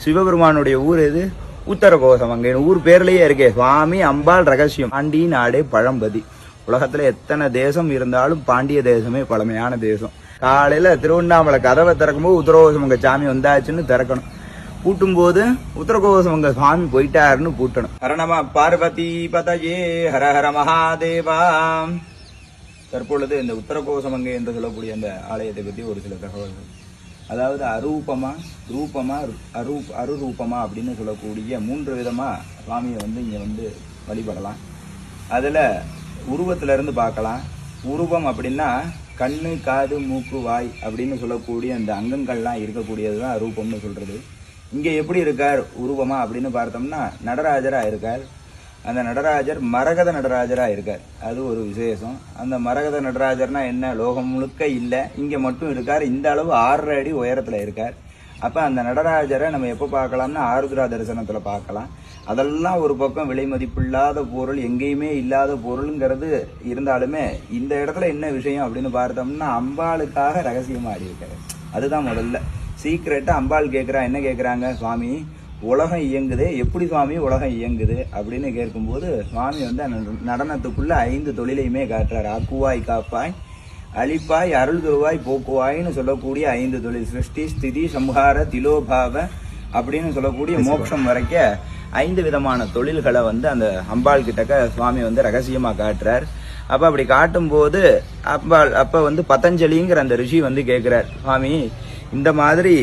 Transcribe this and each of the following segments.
சிவபெருமானுடைய ஊர் எது? உத்தரகோசம். அங்கே ஊர் பேர்லயே இருக்கே சுவாமி அம்பாள் ரகசியம். பாண்டி நாடே பழம்பதி. உலகத்துல எத்தனை தேசம் இருந்தாலும் பாண்டிய தேசமே பழமையான தேசம். காலையில திருவண்ணாமலை கதவை திறக்கும்போது உத்தரகோசமங்க சாமி வந்தாச்சுன்னு திறக்கணும். பூட்டும் போது உத்தரகோசமங்க சுவாமி போயிட்டாருன்னு பூட்டணும். ஹரணம பார்வதி பதயே ஹர ஹர மகாதேவா. தற்பொழுது இந்த உத்தரகோசமங்கை என்று சொல்லக்கூடிய அந்த ஆலயத்தை பற்றி ஒரு சில தகவல்கள். அதாவது அரூபமா, ரூபமா, அருரூபமா அப்படின்னு சொல்லக்கூடிய 3 விதமா சுவாமியை இங்க வழிபடலாம். அதுல உருவத்துல இருந்து பார்க்கலாம். உருவம் அப்படின்னா கண்ணு, காது, மூக்கு, வாய் அப்படின்னு சொல்லக்கூடிய அந்த அங்கங்கள்லாம் இருக்கக்கூடியதுதான் ரூபம்னு சொல்றது. இங்க எப்படி இருக்கார் உருவமா அப்படின்னு பார்த்தோம்னா நடராஜரா இருக்கார். அந்த நடராஜர் மரகத நடராஜரா இருக்கார். அது ஒரு விசேஷம். அந்த மரகத நடராஜர்னா என்ன? லோகம் முழுக்க இல்லை, இங்க மட்டும் இருக்கார். இந்த அளவு 6 அடி உயரத்துல இருக்கார். அப்ப அந்த நடராஜரை நம்ம எப்ப பார்க்கலாம்னா ஆருத்ரா தரிசனத்துல பார்க்கலாம். அதெல்லாம் ஒரு பக்கம் விலை மதிப்பில்லாத பொருள், எங்கேயுமே இல்லாத பொருளுங்கிறது இருந்தாலுமே இந்த இடத்துல என்ன விஷயம் அப்படின்னு பார்த்தோம்னா அம்பாளுக்காக ரகசியமா ஆடி இருக்காரு. அதுதான் முதல்ல சீக்கிரட்டா அம்பாள் கேட்கிறா. என்ன கேட்கிறாங்க? சுவாமி உலகம் இயங்குது, எப்படி சுவாமி உலகம் இயங்குது அப்படின்னு கேட்கும்போது சுவாமி நடனத்துக்குள்ள 5 தொழிலையுமே காட்டுறாரு. ஆக்குவாய், காப்பாய், அழிப்பாய், அருள் தருவாய், போக்குவாய்னு சொல்லக்கூடிய 5 தொழில். சிருஷ்டி, ஸ்திதி, சம்ஹார, திலோபாவ அப்படின்னு சொல்லக்கூடிய மோட்சம் வரைக்கும் 5 விதமான தொழில்களை அந்த அம்பாள் கிட்டக்க சுவாமி ரகசியமா காட்டுறார். அப்ப அப்படி காட்டும் போது அம்பாள் அப்ப பதஞ்சலிங்கிற அந்த ரிஷி கேட்கிறார், சுவாமி இந்த மாதிரி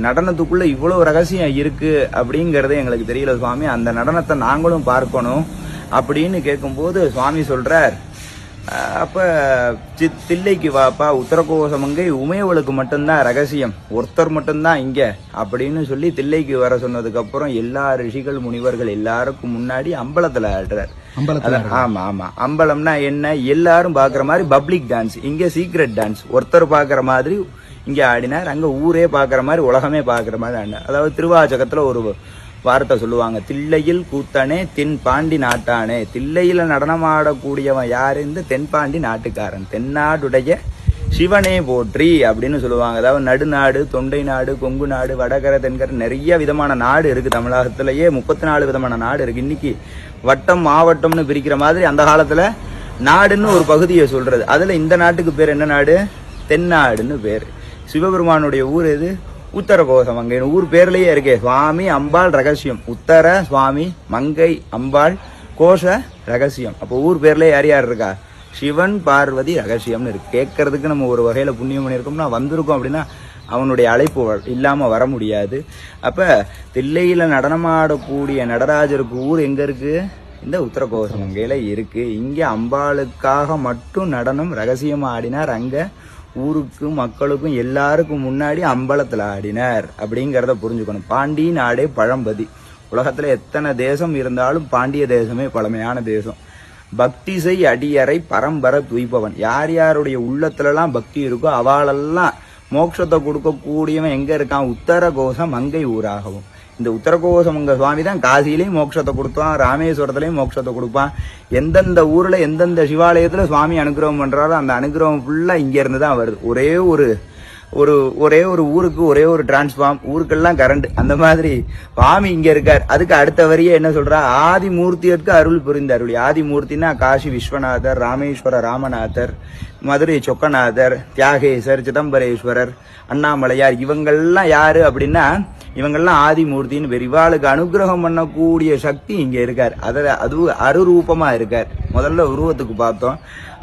நடனத்துக்குள்ள இவ்வளவு ரகசியம் இருக்கு அப்படிங்கறது எங்களுக்கு தெரியல சுவாமி, அந்த நடனத்தை நாங்களும் பார்க்கணும் அப்படின்னு கேட்கும்போது சுவாமி சொல்றார், அப்ப தில்லைக்கு வாப்பா, உத்தரகோசமங்கை உமையவளுக்கு மட்டும்தான் ரகசியம், ஒருத்தர் மட்டும்தான் இங்க அப்படின்னு சொல்லி தில்லைக்கு வர சொன்னதுக்கு அப்புறம் எல்லா ரிஷிகள் முனிவர்கள் எல்லாருக்கும் முன்னாடி அம்பலத்துல ஆடுறார். ஆமா ஆமா, அம்பலம்னா என்ன? எல்லாரும் பாக்குற மாதிரி பப்ளிக் டான்ஸ். இங்க சீக்ரெட் டான்ஸ். ஒருத்தர் பாக்குற மாதிரி இங்க ஆடினார், அங்க ஊரே பாக்குற மாதிரி, உலகமே பாக்குற மாதிரி ஆடினார். அதாவது திருவாச்சகத்துல ஒரு வார்த்தை சொல்லுவாங்க, தில்லையில் கூத்தனே தென் பாண்டி நாட்டானே. தில்லையில நடனமாடக்கூடியவன் யாரு? இந்த தென்பாண்டி நாட்டுக்காரன், தென்னாடுடைய சிவனே போற்றி அப்படின்னு சொல்லுவாங்க. அதாவது நடுநாடு, தொண்டை நாடு, கொங்கு நாடு, வடகரை, தென்கரை, நிறைய விதமான நாடு இருக்கு. தமிழகத்திலேயே 34 விதமான நாடு இருக்கு. இன்னைக்கு வட்டம் மாவட்டம்னு பிரிக்கிற மாதிரி அந்த காலத்துல நாடுன்னு ஒரு பகுதியை சொல்றது. அதுல இந்த நாட்டுக்கு பேர் என்ன நாடு? தென்னாடுன்னு பேரு. சிவபெருமானுடைய ஊர் எது? உத்தரகோசம். அங்கே ஊர் பேர்லயே இருக்கே சுவாமி அம்பாள் ரகசியம். உத்தர சுவாமி, மங்கை அம்பாள், கோஷ ரகசியம். அப்போ ஊர் பேர்ல யார் யார் இருக்கா? சிவன் பார்வதி ரகசியம்னு இருக்கு. கேட்கறதுக்கு நம்ம ஒரு வகையில புண்ணியம் பண்ணியிருக்கோம்னா வந்திருக்கோம் அப்படின்னா அவனுடைய அழைப்பு இல்லாம வர முடியாது. அப்ப தில்லையில நடனமாடக்கூடிய நடராஜருக்கு ஊர் எங்க இருக்கு? இந்த உத்தரகோசம் அங்கையில இருக்கு. இங்க அம்பாளுக்காக மட்டும் நடனம் ரகசியமா ஆடினார். அங்க ஊருக்கும் மக்களுக்கும் எல்லாருக்கும் முன்னாடி அம்பலத்துல ஆடினார் அப்படிங்கறத புரிஞ்சுக்கணும். பாண்டி நாடே பழம்பதி. உலகத்துல எத்தனை தேசம் இருந்தாலும் பாண்டிய தேசமே பழமையான தேசம். பக்தி செய் அடியறை பரம்பர துய்பவன். யார் யாருடைய உள்ளத்துலலாம் பக்தி இருக்கோ அவளெல்லாம் மோட்சத்தை கொடுக்கக்கூடியவன் எங்க இருக்கான்? உத்தரகோசம் மங்கை ஊராகவும். இந்த உத்தரகோசமங்க சுவாமி தான் காசிலையும் மோட்சத்தை கொடுப்பான், ராமேஸ்வரத்திலையும் மோட்சத்தை கொடுப்பான். எந்தெந்த ஊர்ல எந்தெந்த சிவாலயத்துல சுவாமி அனுகிரகம் பண்றாரோ அந்த அனுகிரகம் ஃபுல்லா இங்க இருந்து தான் வருது. ஒரே ஒரு ஊருக்கு ஒரே ஒரு டிரான்ஸ்ஃபார்ம், ஊருக்கெல்லாம் கரண்ட். அந்த மாதிரி சுவாமி இங்க இருக்கார். அதுக்கு அடுத்த வரியே என்ன சொல்றா? ஆதிமூர்த்தியருக்கு அருள் புரிந்த அருள். ஆதிமூர்த்தினா காசி விஸ்வநாதர், ராமேஸ்வர ராமநாதர், மதுரை சொக்கநாதர், தியாகேசர், சிதம்பரேஸ்வரர், அண்ணாமலையார், இவங்கெல்லாம் யாரு அப்படின்னா இவங்கெல்லாம் ஆதிமூர்த்தின்னு பேர். இவாளுக்கு அனுகிரகம் பண்ணக்கூடிய சக்தி இங்க இருக்கார். அது அருரூபமா இருக்கார். முதல்ல உருவத்துக்கு பார்த்தோம்,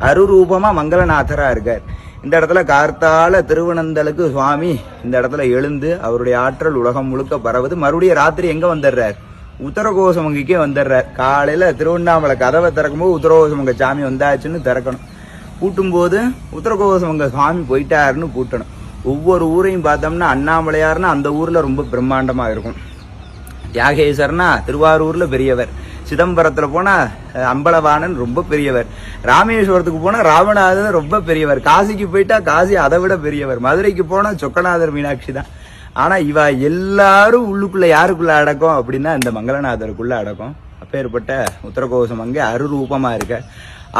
அருரூபமா மங்களநாதரா இருக்கார். இந்த இடத்துல கார்த்தால திருவனந்தலுக்கு சுவாமி இந்த இடத்துல எழுந்து அவருடைய ஆற்றல் உலகம் முழுக்க பரவுது. மறுபடியும் ராத்திரி எங்க வந்துடுறார்? உத்தரகோசமங்கைக்கே வந்துடுறார். காலையில திருவண்ணாமலை கதவை திறக்கும்போது உத்தரகோசமங்க சாமி வந்தாச்சுன்னு திறக்கணும். பூட்டும் போது உத்தரகோசமங்க சுவாமி போயிட்டாருன்னு பூட்டணும். ஒவ்வொரு ஊரையும் பார்த்தோம்னா அண்ணாமலையார்னா அந்த ஊர்ல ரொம்ப பிரம்மாண்டமா இருக்கும். தியாகேசர்னா திருவாரூர்ல பெரியவர். சிதம்பரத்துல போனா அம்பலவாணன் ரொம்ப பெரியவர். ராமேஸ்வரத்துக்கு போனா ராமநாதன் ரொம்ப பெரியவர். காசிக்கு போயிட்டா காசி அதை விட பெரியவர். மதுரைக்கு போனா சொக்கநாதர் மீனாட்சி தான். ஆனா இவ எல்லாரும் உள்ளுக்குள்ள யாருக்குள்ள அடக்கம் அப்படின்னா இந்த மங்களநாதருக்குள்ள அடக்கம். அப்பேற்பட்ட உத்தரகோசம் அங்கே அருரூபமா இருக்க.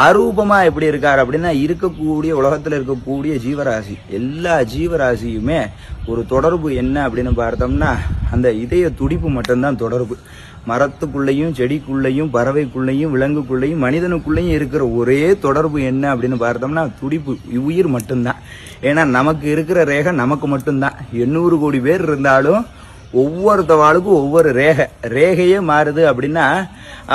அரூபமா எப்படி இருக்கார் அப்படின்னா, இருக்கக்கூடிய உலகத்துல இருக்கக்கூடிய ஜீவராசி எல்லா ஜீவராசியுமே ஒரு தொடர்பு என்ன அப்படின்னு பார்த்தோம்னா, அந்த இதய துடிப்பு மட்டும்தான் தொடர்பு. மரத்துக்குள்ளேயும் செடிக்குள்ளேயும் பறவைக்குள்ளேயும் விலங்குக்குள்ளேயும் மனிதனுக்குள்ளேயும் இருக்கிற ஒரே தொடர்பு என்ன அப்படின்னு பார்த்தோம்னா துடிப்பு, உயிர் மட்டும்தான். ஏன்னா நமக்கு இருக்கிற ரேகை நமக்கு மட்டும்தான். 800 கோடி பேர் இருந்தாலும் ஒவ்வொருத்தவாளுக்கும் ஒவ்வொரு ரேகையே மாறுது அப்படின்னா,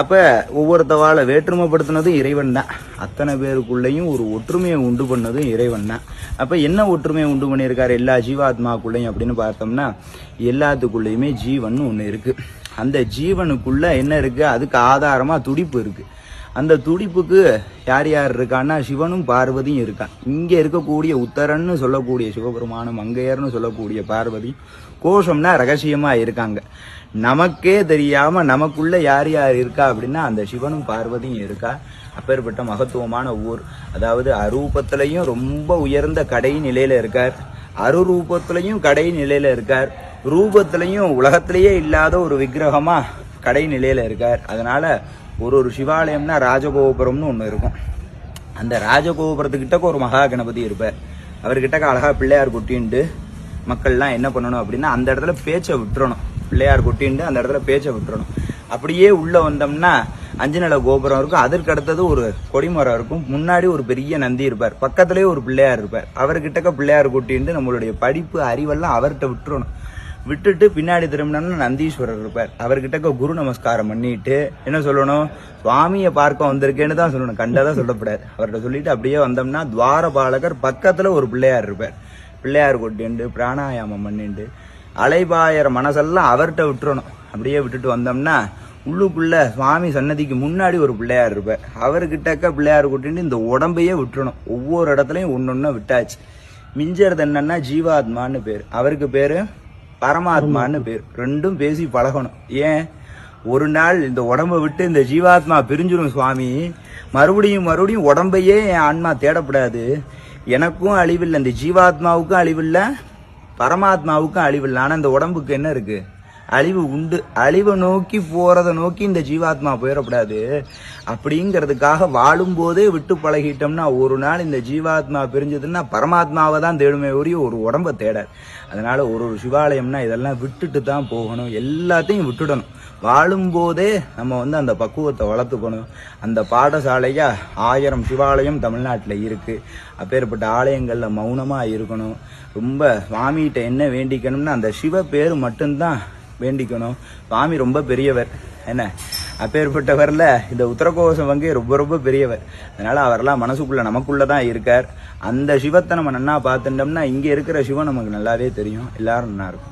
அப்ப ஒவ்வொருத்தவாளை வேற்றுமைப்படுத்தினதும் இறைவன் தான். அத்தனை பேருக்குள்ளேயும் ஒரு ஒற்றுமையை உண்டு பண்ணதும் இறைவன் தான். அப்ப என்ன ஒற்றுமையை உண்டு பண்ணியிருக்காரு எல்லா ஜீவாத்மாக்குள்ளேயும் அப்படின்னு பார்த்தோம்னா, எல்லாத்துக்குள்ளேயுமே ஜீவன் ஒன்று இருக்கு. அந்த ஜீவனுக்குள்ள என்ன இருக்கு, அதுக்கு ஆதாரமா துடிப்பு இருக்கு. அந்த துடிப்புக்கு யார் யார் இருக்கான்னா, சிவனும் பார்வதியும் இருக்கான். இங்க இருக்கக்கூடிய உத்தரன்னு சொல்லக்கூடிய சிவபெருமானும் மங்கையர்னு சொல்லக்கூடிய பார்வதி கோஷம்னா ரகசியமா இருக்காங்க. நமக்கே தெரியாம நமக்குள்ள யார் யார் இருக்கா அப்படின்னா அந்த சிவனும் பார்வதியும் இருக்கா. அப்பேற்பட்ட மகத்துவமான ஊர். அதாவது அரூபத்திலையும் ரொம்ப உயர்ந்த கடை நிலையில இருக்கார், அருரூபத்திலையும் கடை நிலையில இருக்கார், ரூபத்திலையும் உலகத்திலேயே இல்லாத ஒரு விக்கிரகமா கடை நிலையில இருக்கார். அதனால ஒரு சிவாலயம்னா ராஜகோபுரம்னு ஒண்ணு இருக்கும். அந்த ராஜகோபுரத்துக்கிட்ட ஒரு மகா கணபதி இருப்பார். அவர்கிட்ட அழகா பிள்ளையார் கொட்டின்ட்டு மக்கள்லாம் என்ன பண்ணணும் அப்படின்னா, அந்த இடத்துல பேச்சை விட்டுறணும். பிள்ளையார் கொட்டின்ட்டு அந்த இடத்துல பேச்சை விட்டுறணும். அப்படியே உள்ள வந்தோம்னா 5 நில கோபுரம் இருக்கும். அதற்கு அடுத்தது ஒரு கொடிமரம் இருக்கும். முன்னாடி ஒரு பெரிய நந்தி இருப்பார். பக்கத்திலேயே ஒரு பிள்ளையார் இருப்பார். அவர்கிட்ட பிள்ளையார் கொட்டின்ட்டு நம்மளுடைய படிப்பு அறிவெல்லாம் அவர்கிட்ட விட்டுறணும். விட்டுட்டு பின்னாடி திரும்பினோம்னா நந்தீஸ்வரர் இருப்பார். அவர்கிட்ட குரு நமஸ்காரம் பண்ணிட்டு என்ன சொல்லணும், சுவாமியை பார்க்க வந்திருக்கேன்னு தான் சொல்லணும், கண்டதான் சொல்லப்படாது. அவர்கிட்ட சொல்லிட்டு அப்படியே வந்தோம்னா துவாரபாலகர் பக்கத்துல ஒரு பிள்ளையார் இருப்பார். பிள்ளையார் கொட்டிண்டு பிராணாயாமம் பண்ணிட்டு அலைபாயற மனசெல்லாம் அவர்கிட்ட விட்டுறணும். அப்படியே விட்டுட்டு வந்தோம்னா உள்ளுக்குள்ள சுவாமி சன்னதிக்கு முன்னாடி ஒரு பிள்ளையார் இருப்பார். அவர்கிட்டக்க பிள்ளையார் கொட்டிட்டு இந்த உடம்பையே விட்டுறணும். ஒவ்வொரு இடத்துலயும் ஒன்னொன்னு விட்டாச்சு. மிஞ்சறது என்னன்னா ஜீவாத்மான்னு பேர், அவருக்கு பேரு பரமாத்மான்னு பேர். ரெண்டும் பேசி பழகணும். ஏன், ஒரு நாள் இந்த உடம்பை விட்டு இந்த ஜீவாத்மா பிரிஞ்சிடும் சுவாமி, மறுபடியும் மறுபடியும் உடம்பையே என் ஆன்மா தேடப்படாது, எனக்கும் அழிவில்லை, இந்த ஜீவாத்மாவுக்கும் அழிவில்லை, பரமாத்மாவுக்கும் அழிவில்லை. ஆனா இந்த உடம்புக்கு என்ன இருக்கு, அழிவு உண்டு. அழிவை நோக்கி போறதை நோக்கி இந்த ஜீவாத்மா போயிடக்கூடாது. அப்படிங்கிறதுக்காக வாழும் போதே விட்டு பழகிட்டோம்னா ஒரு நாள் இந்த ஜீவாத்மா பிரிஞ்சதுன்னா பரமாத்மாவை தான் தேடுமே ஒழிய ஒரு உடம்பை தேடாது. அதனால ஒரு சிவாலயம்னா இதெல்லாம் விட்டுட்டு தான் போகணும். எல்லாத்தையும் விட்டுடணும். வாழும் போதே நம்ம அந்த பக்குவத்தை வளர்த்துக்கணும். அந்த பாடசாலையா 1000 சிவாலயம் தமிழ்நாட்டில் இருக்கு. அப்பேற்பட்ட ஆலயங்கள்ல மௌனமா இருக்கணும். ரொம்ப சுவாமிகிட்ட என்ன வேண்டிக்கணும்னா அந்த சிவ பேரு மட்டும்தான் வேண்டிக்கணும். சுவாமி ரொம்ப பெரியவர், என்ன அப்பேற்பட்டவர்ல இந்த உத்தரகோசம் ரொம்ப ரொம்ப பெரியவர். அதனால அவரெல்லாம் மனசுக்குள்ள நமக்குள்ளதான் இருக்கார். அந்த சிவத்தை நம்ம நன்னா பார்த்துட்டோம்னா இங்க இருக்கிற சிவன் நமக்கு நல்லாவே தெரியும். எல்லாரும் நல்லா இருக்கும்.